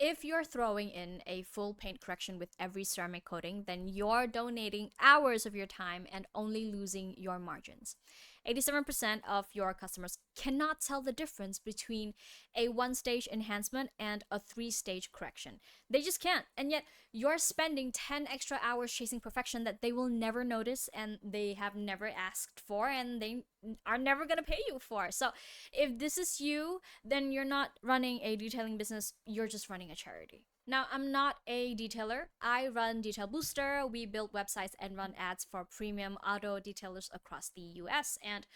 If you're throwing in a full paint correction with every ceramic coating, then you're donating hours of your time and only losing your margins. 87% of your customers cannot tell the difference between a one stage enhancement and a three-stage correction. They just can't. And yet, you're spending 10 extra hours chasing perfection that they will never notice and they have never asked for and they are never going to pay you for. So, if this is you, then you're not running a detailing business, you're just running a charity. Now, I'm not a detailer. I run Detail Booster. We build websites and run ads for premium auto detailers across the US. And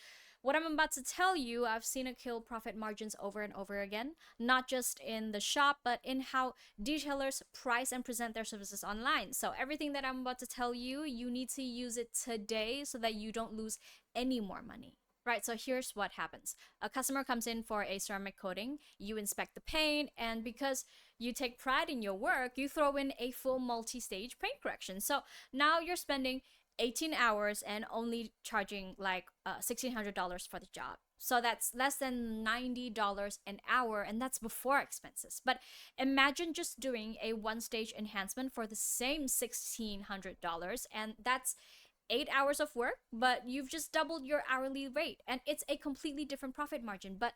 what I'm about to tell you, I've seen it kill profit margins over and over again, not just in the shop, but in how detailers price and present their services online. So, everything that I'm about to tell you, you need to use it today so that you don't lose any more money. Right, so here's what happens. A customer comes in for a ceramic coating, you inspect the paint, and because you take pride in your work, you throw in a full multi-stage paint correction. So now you're spending 18 hours and only charging like $1,600 for the job. So that's less than $90 an hour, and that's before expenses. But imagine just doing a one stage enhancement for the same $1,600, and that's 8 hours of work, but you've just doubled your hourly rate, and it's a completely different profit margin. But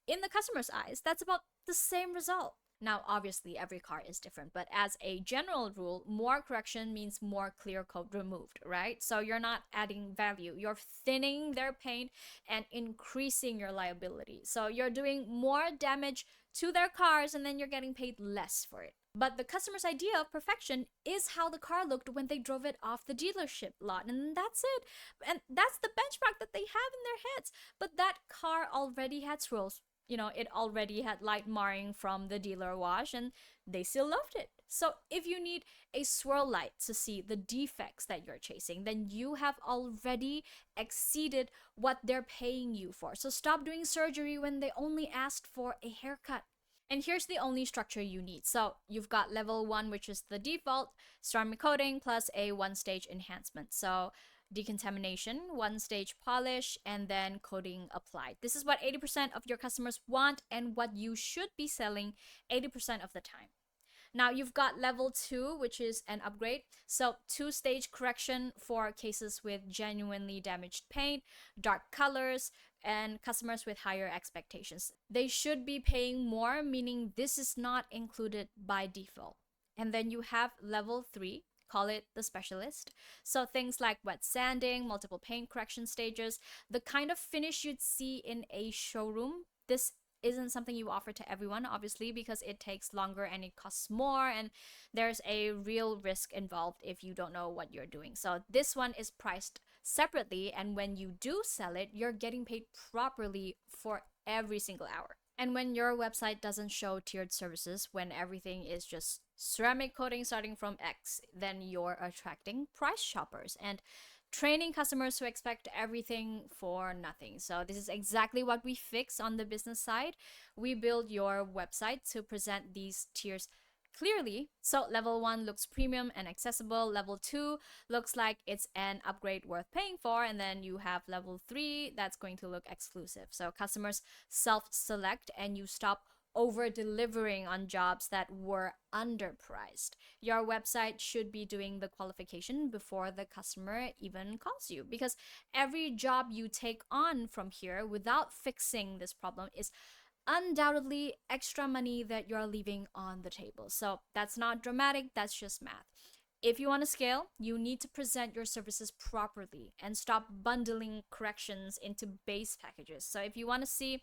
in the customer's eyes, that's about the same result. Now, obviously, every car is different, but as a general rule, more correction means more clear coat removed, right? So you're not adding value, you're thinning their paint and increasing your liability. So you're doing more damage to their cars and then you're getting paid less for it. But the customer's idea of perfection is how the car looked when they drove it off the dealership lot. And that's it. And that's the benchmark that they have in their heads. But that car already had swirls. It already had light marring from the dealer wash and they still loved it. So if you need a swirl light to see the defects that you're chasing, then you have already exceeded what they're paying you for. So stop doing surgery when they only asked for a haircut. And here's the only structure you need. So you've got level 1, which is the default, ceramic coating plus a one-stage enhancement. So decontamination, one-stage polish, and then coating applied. This is what 80% of your customers want and what you should be selling 80% of the time. Now you've got level 2, which is an upgrade. So two-stage correction for cases with genuinely damaged paint, dark colors, and customers with higher expectations. They should be paying more, meaning this is not included by default. And then you have level 3, call it the specialist. So things like wet sanding, multiple paint correction stages, the kind of finish you'd see in a showroom. This isn't something you offer to everyone, obviously, because it takes longer and it costs more, and there's a real risk involved if you don't know what you're doing. So this one is priced separately, and when you do sell it, you're getting paid properly for every single hour. And when your website doesn't show tiered services, when everything is just ceramic coating starting from X, then you're attracting price shoppers and training customers to expect everything for nothing. So this is exactly what we fix on the business side. We build your website to present these tiers clearly. So level 1 looks premium and accessible. Level 2 looks like it's an upgrade worth paying for. And then you have level 3 that's going to look exclusive. So customers self-select and you stop over delivering on jobs that were underpriced. Your website should be doing the qualification before the customer even calls you, because every job you take on from here without fixing this problem is undoubtedly extra money that you're leaving on the table. So that's not dramatic, that's just math. If you want to scale, you need to present your services properly and stop bundling corrections into base packages. So if you want to see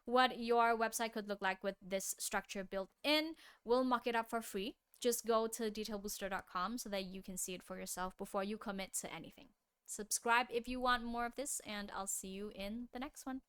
what your website could look like with this structure built in, we'll mock it up for free. Just go to detailbooster.com so that you can see it for yourself before you commit to anything. Subscribe if you want more of this, and I'll see you in the next one.